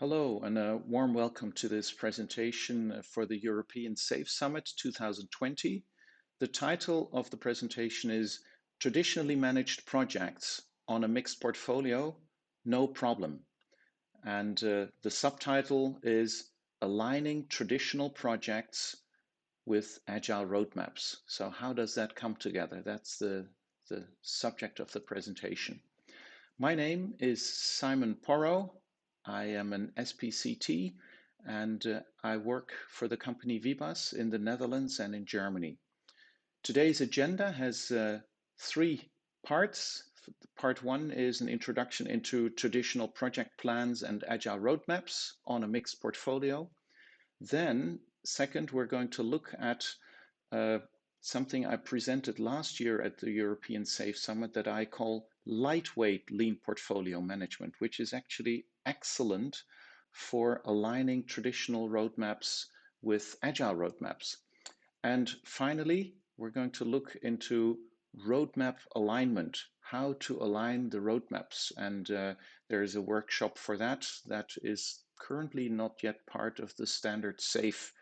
Hello, and a warm welcome to this presentation for the European SAFE Summit 2020. The title of the presentation is Traditionally Managed Projects on a Mixed Portfolio, No Problem. And the subtitle is Aligning Traditional Projects with Agile Roadmaps. So how does that come together? That's the subject of the presentation. My name is Simon Porro. I am an SPCT and I work for the company Vibas in the Netherlands and in Germany. Today's agenda has three parts. Part one is an introduction into traditional project plans and agile roadmaps on a mixed portfolio. Then, second, we're going to look at uh, something I presented last year at the European SAFE Summit that I call lightweight lean portfolio management, which is actually excellent for aligning traditional roadmaps with agile roadmaps. And finally, we're going to look into roadmap alignment, how to align the roadmaps. And there is a workshop for that that is currently not yet part of the standard SAFE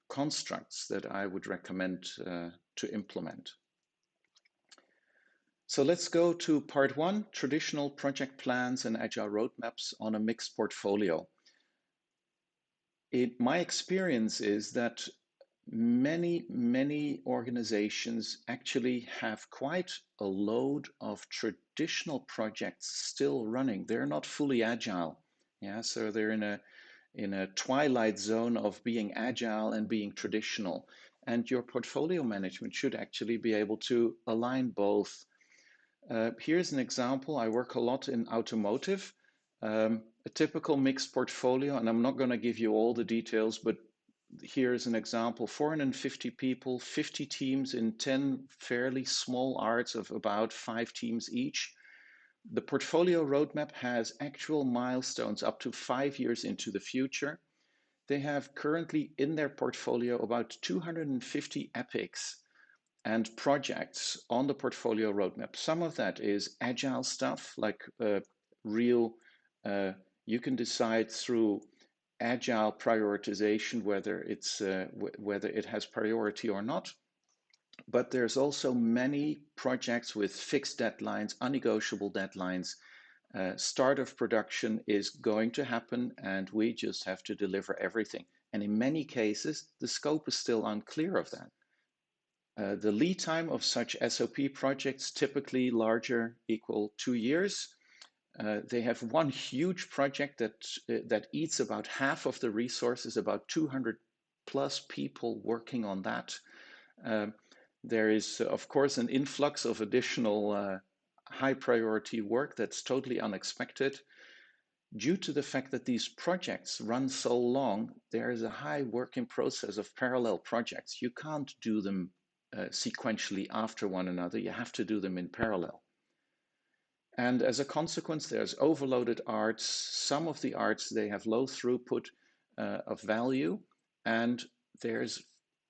constructs that I would recommend to implement. So let's go to part one, traditional project plans and agile roadmaps on a mixed portfolio. My experience is that many organizations actually have quite a load of traditional projects still running. They're not fully agile. Yeah, so they're in a twilight zone of being agile and being traditional. And your portfolio management should actually be able to align both. Here's an example. I work a lot in automotive. A typical mixed portfolio, and I'm not going to give you all the details, but here's an example, 450 people, 50 teams in 10 fairly small arts of about 5 teams each. The portfolio roadmap has actual milestones up to 5 years into the future. They have currently in their portfolio about 250 epics and projects on the portfolio roadmap. Some of that is agile stuff, like real, you can decide through agile prioritization whether whether it has priority or not. But there's also many projects with fixed deadlines, unnegotiable deadlines. Start of production is going to happen, and we just have to deliver everything. And in many cases, the scope is still unclear of that. The lead time of such SOP projects, typically larger, equal 2 years. They have one huge project that eats about half of the resources, about 200 plus people working on that. There is, of course, an influx of additional high priority work that's totally unexpected. Due to the fact that these projects run so long, there is a high working process of parallel projects. You can't do them sequentially after one another. You have to do them in parallel. And as a consequence, there's overloaded arts. Some of the arts, they have low throughput of value, and there's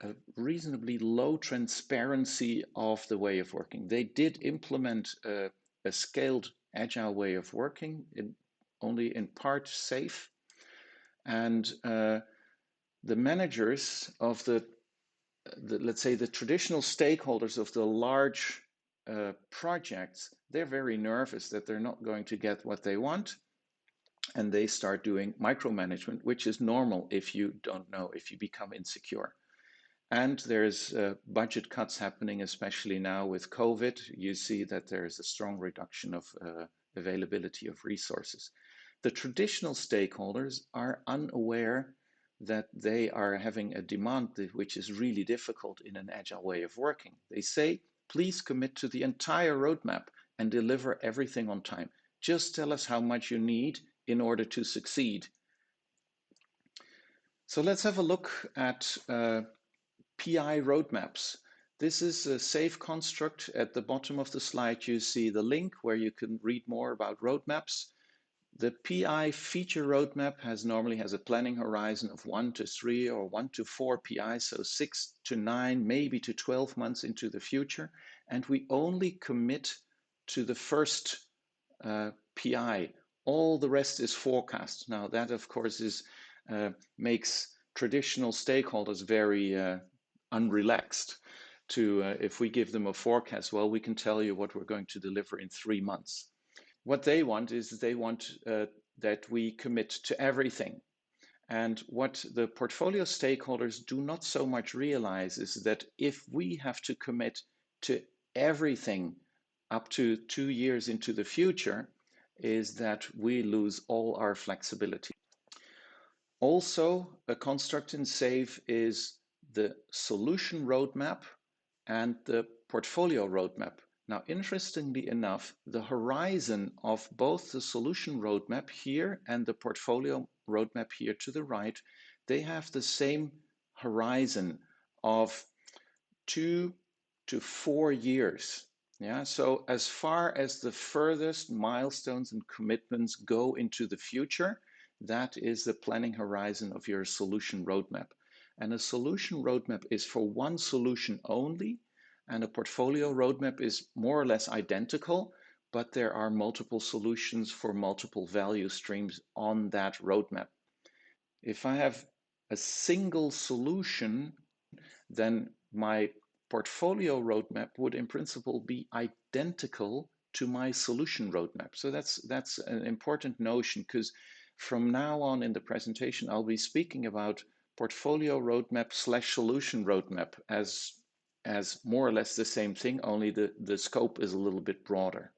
a reasonably low transparency of the way of working. They did implement a scaled agile way of working, only in part safe. And the managers of let's say, the traditional stakeholders of the large projects, they're very nervous that they're not going to get what they want. And they start doing micromanagement, which is normal if you don't know, if you become insecure. And there's budget cuts happening, especially now with COVID. You see that there is a strong reduction of availability of resources. The traditional stakeholders are unaware that they are having a demand which is really difficult in an agile way of working. They say, please commit to the entire roadmap and deliver everything on time. Just tell us how much you need in order to succeed. So let's have a look at PI roadmaps. This is a SAFE construct. At the bottom of the slide, you see the link where you can read more about roadmaps. The PI feature roadmap normally has a planning horizon of 1 to 3 or 1 to 4 PIs, so 6 to 9, maybe to 12 months into the future. And we only commit to the first PI All the rest is forecast. Now that, of course, makes traditional stakeholders very unrelaxed. If we give them a forecast, well, we can tell you what we're going to deliver in 3 months. What they want is they want that we commit to everything. And what the portfolio stakeholders do not so much realize is that if we have to commit to everything up to 2 years into the future, is that we lose all our flexibility. Also, a construct in SAFe is the solution roadmap and the portfolio roadmap. Now, interestingly enough, the horizon of both the solution roadmap here and the portfolio roadmap here to the right, they have the same horizon of 2 to 4 years. Yeah, so as far as the furthest milestones and commitments go into the future, that is the planning horizon of your solution roadmap. And a solution roadmap is for one solution only, and a portfolio roadmap is more or less identical, but there are multiple solutions for multiple value streams on that roadmap. If I have a single solution, then my portfolio roadmap would in principle be identical to my solution roadmap. So that's an important notion, because from now on in the presentation, I'll be speaking about portfolio roadmap slash solution roadmap as more or less the same thing, only the scope is a little bit broader.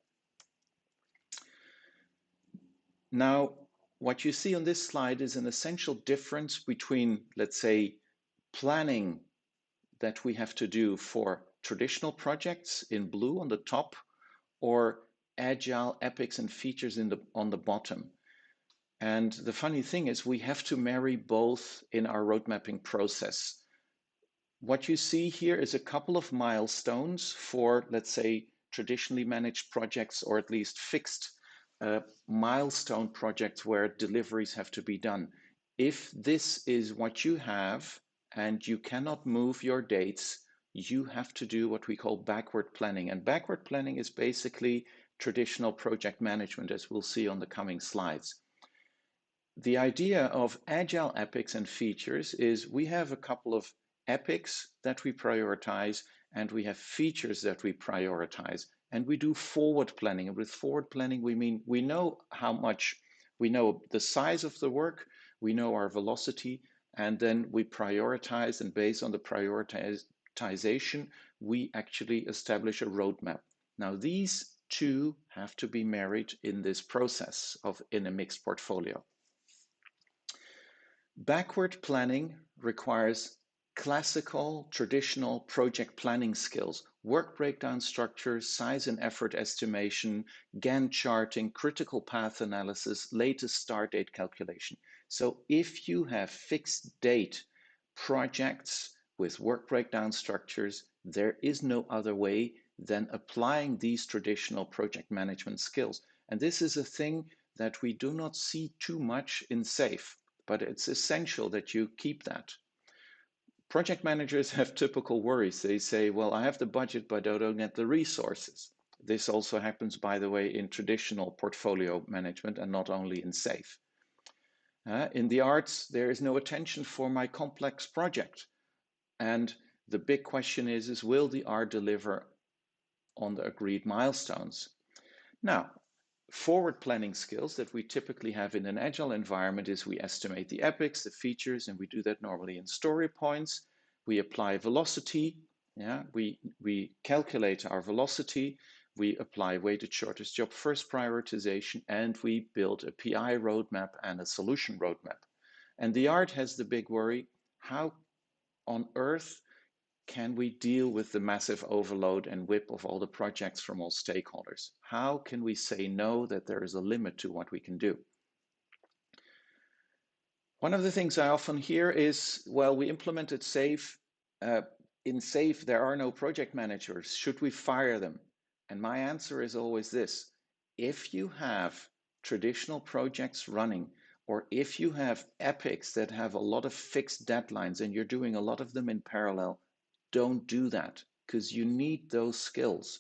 Now, what you see on this slide is an essential difference between, let's say, planning that we have to do for traditional projects in blue on the top, or agile epics and features on the bottom. And the funny thing is we have to marry both in our road mapping process. What you see here is a couple of milestones for, let's say, traditionally managed projects, or at least fixed milestone projects where deliveries have to be done. If this is what you have and you cannot move your dates, you have to do what we call backward planning. And backward planning is basically traditional project management, as we'll see on the coming slides. The idea of agile epics and features is we have a couple of epics that we prioritize, and we have features that we prioritize, and we do forward planning. And with forward planning, we mean we know the size of the work, we know our velocity, and then we prioritize, and based on the prioritization, we actually establish a roadmap. Now, these two have to be married in this process in a mixed portfolio. Backward planning requires classical, traditional project planning skills: work breakdown structure, size and effort estimation, Gantt charting, critical path analysis, latest start date calculation. So if you have fixed date projects with work breakdown structures, there is no other way than applying these traditional project management skills. And this is a thing that we do not see too much in SAFe, but it's essential that you keep that. Project managers have typical worries. They say, well, I have the budget, but I don't get the resources. This also happens, by the way, in traditional portfolio management and not only in SAFe. In the arts, there is no attention for my complex project. And the big question is will the art deliver on the agreed milestones? Now, forward planning skills that we typically have in an agile environment is we estimate the epics, the features, and we do that normally in story points. We apply velocity. Yeah, we calculate our velocity. We apply weighted shortest job first prioritization, and we build a PI roadmap and a solution roadmap. And the art has the big worry: how on earth can we deal with the massive overload and whip of all the projects from all stakeholders? How can we say no, that there is a limit to what we can do? One of the things I often hear is, well, we implemented SAFe. In SAFe, there are no project managers. Should we fire them? And my answer is always this: if you have traditional projects running, or if you have epics that have a lot of fixed deadlines and you're doing a lot of them in parallel, don't do that, because you need those skills.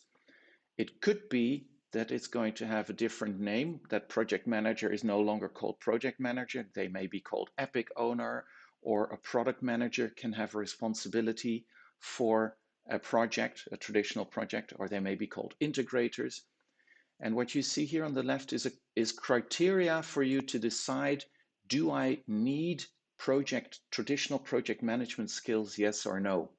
It could be that it's going to have a different name, that project manager is no longer called project manager. They may be called epic owner, or a product manager can have a responsibility for a project, a traditional project, or they may be called integrators. And what you see here on the left is criteria for you to decide, do I need traditional project management skills, yes or no?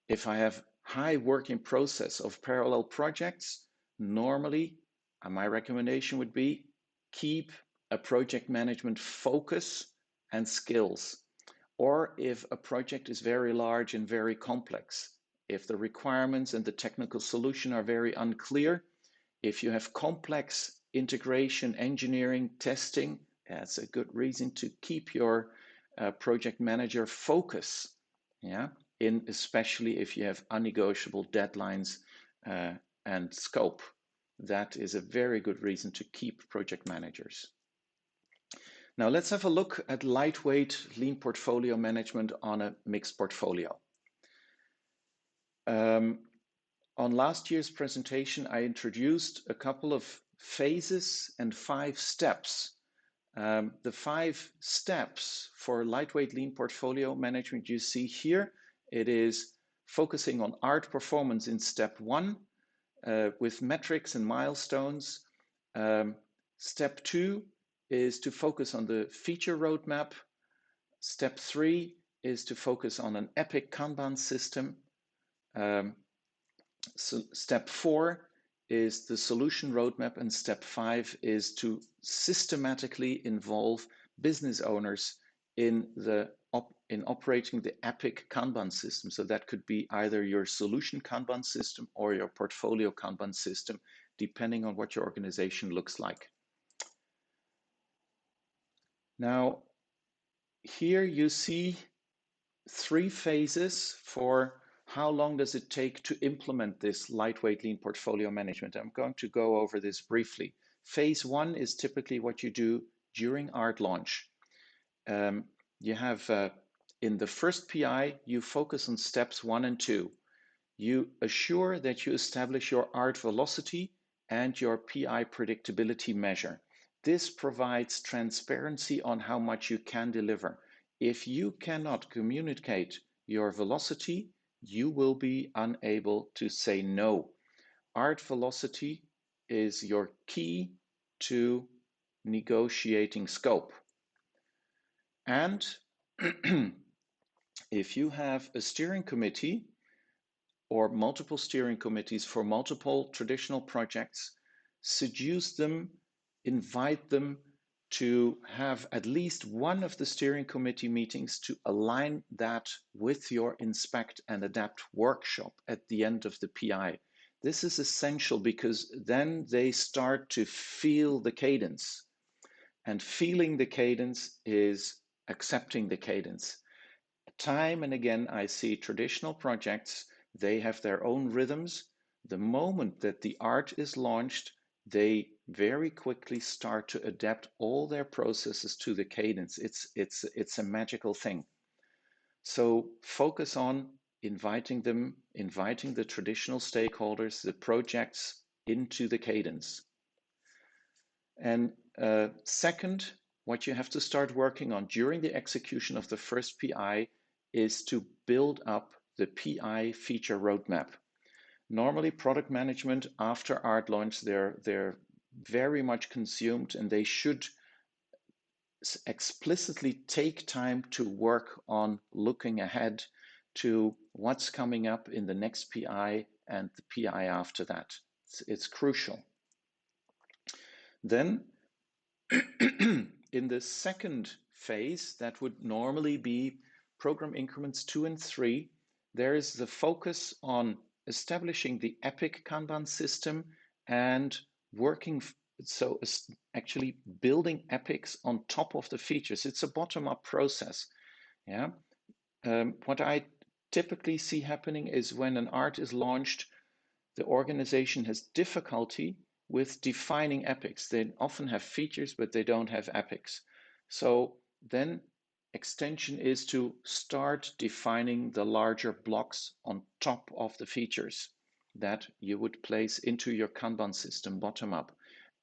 If I have high work in process of parallel projects, normally my recommendation would be keep a project management focus and skills. Or if a project is very large and very complex, if the requirements and the technical solution are very unclear, if you have complex integration, engineering, testing, that's a good reason to keep your project manager focus. Yeah, especially if you have unnegotiable deadlines and scope. That is a very good reason to keep project managers. Now let's have a look at lightweight lean portfolio management on a mixed portfolio. On last year's presentation, I introduced a couple of phases and 5 steps. The 5 steps for lightweight lean portfolio management you see here, it is focusing on art performance in step 1 with metrics and milestones. Step 2 is to focus on the feature roadmap. Step 3 is to focus on an epic Kanban system. So step 4 is the solution roadmap, and step 5 is to systematically involve business owners in operating the epic Kanban system. So that could be either your solution Kanban system or your portfolio Kanban system, depending on what your organization looks like. Now, here you see 3 phases for how long does it take to implement this lightweight lean portfolio management. I'm going to go over this briefly. Phase 1 is typically what you do during art launch. You have in the first PI, you focus on steps 1 and 2. You assure that you establish your art velocity and your PI predictability measure. This provides transparency on how much you can deliver. If you cannot communicate your velocity, you will be unable to say no. Art velocity is your key to negotiating scope. And if you have a steering committee or multiple steering committees for multiple traditional projects, seduce them, invite them to have at least one of the steering committee meetings to align that with your inspect and adapt workshop at the end of the PI. This is essential because then they start to feel the cadence. And feeling the cadence is accepting the cadence. Time and again, I see traditional projects, they have their own rhythms. The moment that the art is launched, they very quickly start to adapt all their processes to the cadence. It's a magical thing. So focus on inviting the traditional stakeholders, the projects into the cadence. And second, what you have to start working on during the execution of the first PI is to build up the PI feature roadmap. Normally, product management after art launch, they're very much consumed, and they should explicitly take time to work on looking ahead to what's coming up in the next PI and the PI after that. It's crucial. Then in the second phase, that would normally be program increments 2 and 3, there is the focus on establishing the epic Kanban system and working, so actually building epics on top of the features. It's a bottom-up process. Yeah. What I typically see happening is when an art is launched, the organization has difficulty with defining epics. They often have features, but they don't have epics. So then extension is to start defining the larger blocks on top of the features. that you would place into your Kanban system bottom up,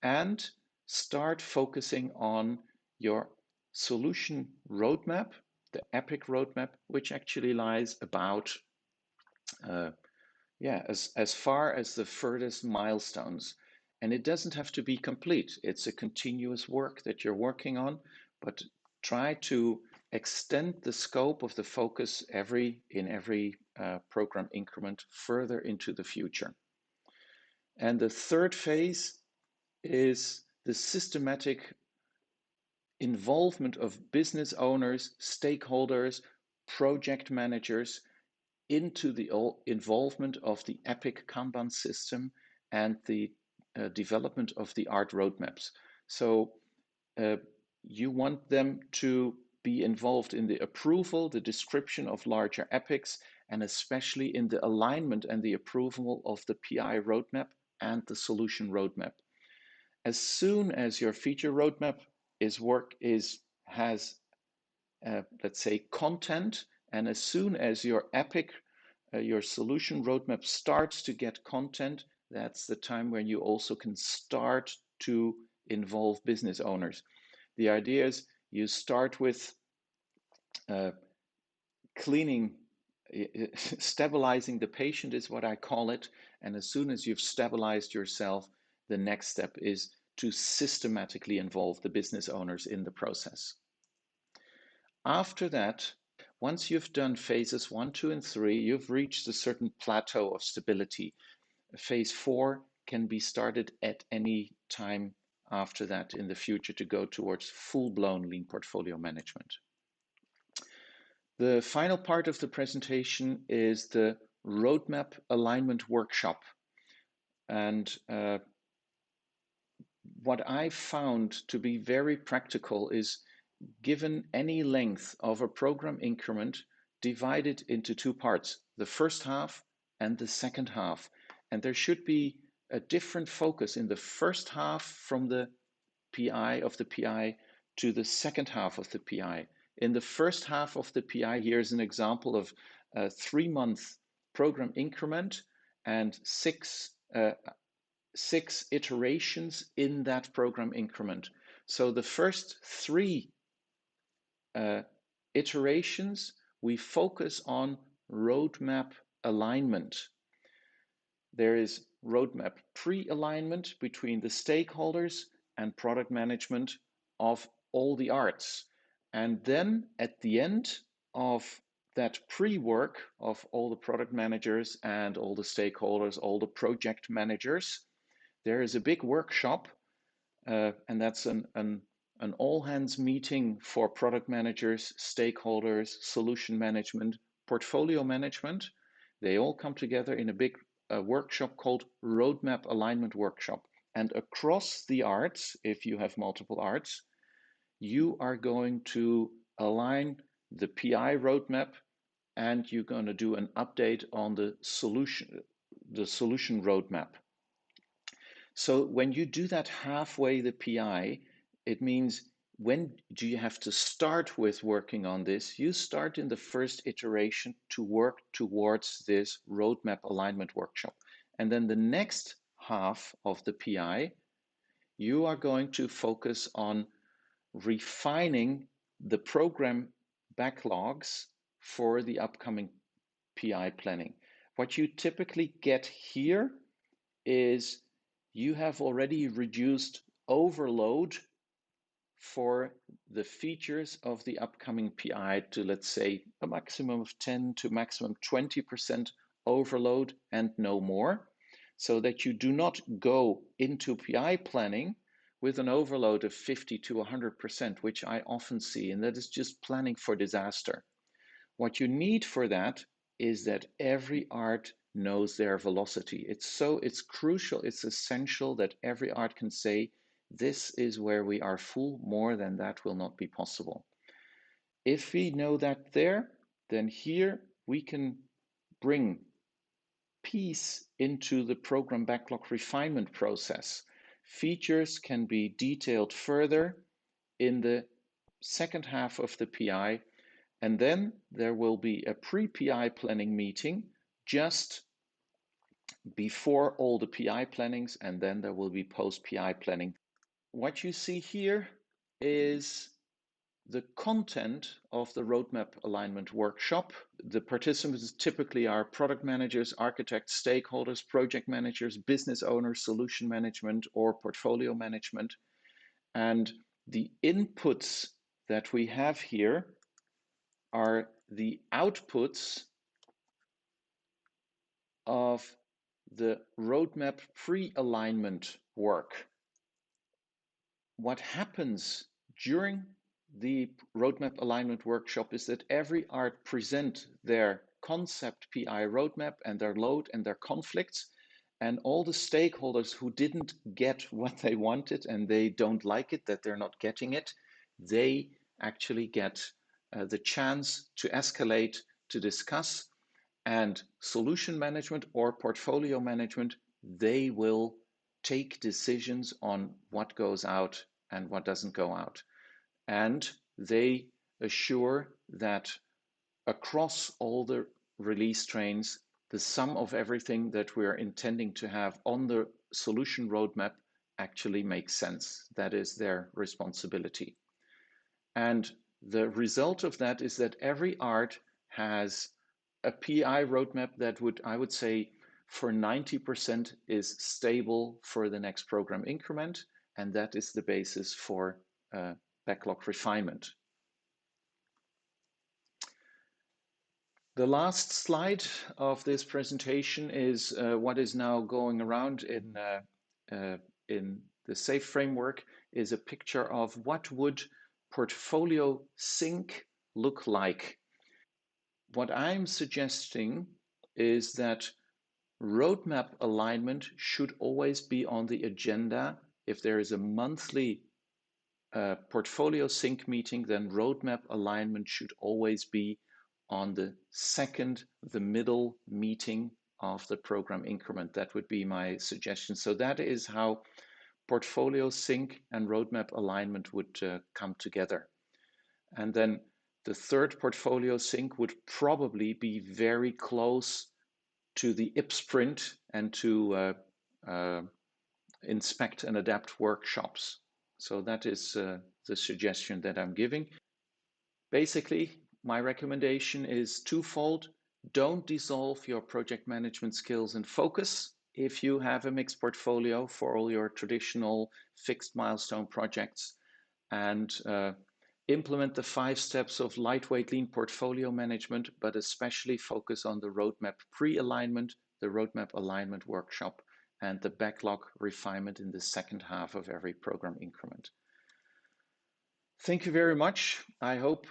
and start focusing on your solution roadmap, the epic roadmap, which actually lies about as far as the furthest milestones. And it doesn't have to be complete. It's a continuous work that you're working on, but try to extend the scope of the focus in every program increment further into the future. And the third phase is the systematic involvement of business owners, stakeholders, project managers into the involvement of the epic Kanban system and the development of the art roadmaps. So you want them to be involved in the approval, the description of larger epics, and especially in the alignment and the approval of the PI roadmap and the solution roadmap. As soon as your feature roadmap has let's say content, and as soon as your epic your solution roadmap starts to get content, that's the time when you also can start to involve business owners. The idea is you start with cleaning, stabilizing the patient is what I call it. And as soon as you've stabilized yourself, the next step is to systematically involve the business owners in the process. After that, once you've done phases 1, 2, and 3, you've reached a certain plateau of stability. Phase 4 can be started at any time after that in the future to go towards full-blown lean portfolio management. The final part of the presentation is the roadmap alignment workshop. And what I found to be very practical is, given any length of a program increment, divided into two parts, the first half and the second half. And there should be a different focus in the first half from the PI to the second half of the PI. In the first half of the PI, here's an example of a 3-month program increment and six iterations in that program increment. So the first 3 iterations, we focus on roadmap alignment. There is roadmap pre-alignment between the stakeholders and product management of all the arts. And then at the end of that pre-work of all the product managers and all the stakeholders, all the project managers, there is a big workshop, and that's an all-hands meeting for product managers, stakeholders, solution management, portfolio management. They all come together in a big workshop called Roadmap Alignment Workshop. And across the arts, if you have multiple arts, you are going to align the PI roadmap, and you're going to do an update on the solution roadmap. So when you do that halfway the PI, it means, when do you have to start with working on this? You start in the first iteration to work towards this roadmap alignment workshop. And then the next half of the PI, you are going to focus on refining the program backlogs for the upcoming PI planning. What you typically get here is you have already reduced overload for the features of the upcoming PI to, let's say, a maximum of 10 to maximum 20% overload and no more, so that you do not go into PI planning with an overload of 50 to 100%, which I often see, and that is just planning for disaster. What you need for that is that every art knows their velocity. It's crucial, it's essential that every art can say, this is where we are full, more than that will not be possible. If we know that there, then here we can bring peace into the program backlog refinement process. Features can be detailed further in the second half of the PI, and then there will be a pre-PI planning meeting just before all the PI plannings, and then there will be post-PI planning. What you see here is the content of the roadmap alignment workshop. The participants typically are product managers, architects, stakeholders, project managers, business owners, solution management, or portfolio management. And the inputs that we have here are the outputs of the roadmap pre-alignment work. What happens during the roadmap alignment workshop is that every art present their concept PI roadmap and their load and their conflicts, and all the stakeholders who didn't get what they wanted and they don't like it, that they're not getting it, they actually get the chance to escalate, to discuss, and solution management or portfolio management, they will take decisions on what goes out and what doesn't go out. And they assure that across all the release trains, the sum of everything that we're intending to have on the solution roadmap actually makes sense. That is their responsibility. And the result of that is that every art has a PI roadmap that I would say, for 90% is stable for the next program increment, and that is the basis for backlog refinement. The last slide of this presentation is what is now going around in the SAFE framework, is a picture of what would portfolio sync look like. What I'm suggesting is that roadmap alignment should always be on the agenda. If there is a monthly portfolio sync meeting, then roadmap alignment should always be on the middle meeting of the program increment. That would be my suggestion. So that is how portfolio sync and roadmap alignment would come together. And then the third portfolio sync would probably be very close to the IP sprint and to inspect and adapt workshops. So that is the suggestion that I'm giving. Basically, my recommendation is twofold. Don't dissolve your project management skills and focus if you have a mixed portfolio for all your traditional fixed milestone projects, and implement the 5 steps of lightweight lean portfolio management, but especially focus on the roadmap pre-alignment, the roadmap alignment workshop, and the backlog refinement in the second half of every program increment. Thank you very much. I hope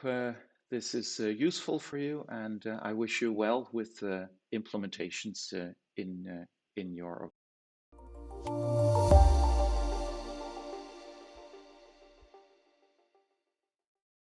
this is useful for you, and I wish you well with implementations in your organization.